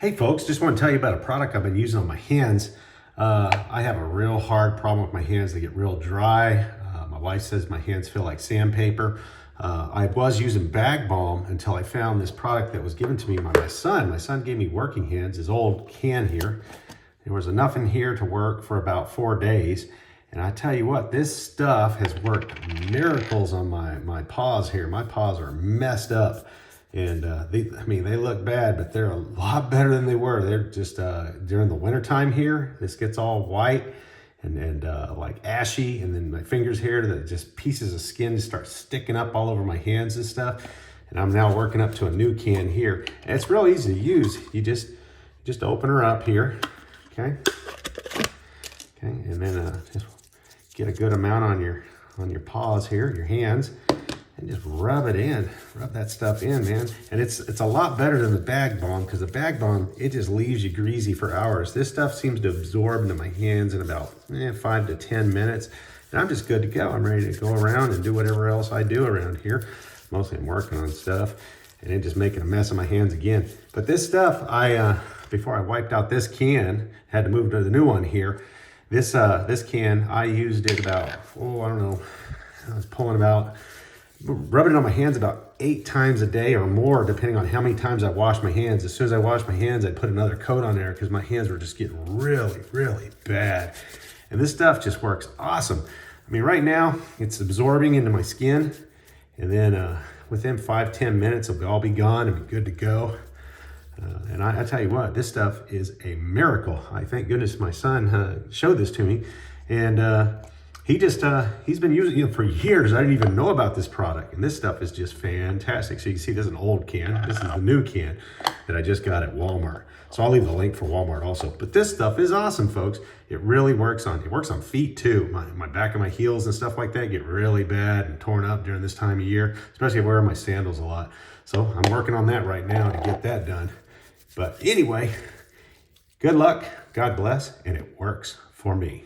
Hey folks, just want to tell you about a product I've been using on my hands. I have a real hard problem with my hands. They get real dry. My wife says my hands feel like sandpaper. I was using Bag Balm until I found this product that was given to me by my son. My son gave me working hands, his old can here. There was enough in here to work for about 4 days. And I tell you what, this stuff has worked miracles on my paws here. My paws are messed up. And they look bad, but they're a lot better than they were. They're just, during the winter time here, this gets all white and like ashy. And then my fingers here, that just pieces of skin just start sticking up all over my hands and stuff. And I'm now working up to a new can here. And it's real easy to use. You just open her up here, okay? Okay, and then just get a good amount on your paws here, your hands. And just rub it in, rub that stuff in, man. And it's a lot better than the Bag Balm, because the Bag Balm, it just leaves you greasy for hours. This stuff seems to absorb into my hands in about 5 to 10 minutes. And I'm just good to go. I'm ready to go around and do whatever else I do around here. Mostly I'm working on stuff and then just making a mess of my hands again. But this stuff, before I wiped out this can, had to move to the new one here. This can, I used it about, I don't know, I was pulling about, rubbing it on my hands about 8 times a day or more, depending on how many times I wash my hands. As soon as I wash my hands, I'd put another coat on there because my hands were just getting really, really bad. And this stuff just works awesome. I mean, right now, it's absorbing into my skin. And then within 5-10 minutes, it'll all be gone and be good to go. And I tell you what, this stuff is a miracle. I thank goodness my son showed this to me. And he's been using it for years. I didn't even know about this product. And this stuff is just fantastic. So you can see this is an old can. This is the new can that I just got at Walmart. So I'll leave the link for Walmart also. But this stuff is awesome, folks. It really works on feet too. My back of my heels and stuff like that get really bad and torn up during this time of year, especially if I wear my sandals a lot. So I'm working on that right now to get that done. But anyway, good luck, God bless, and it works for me.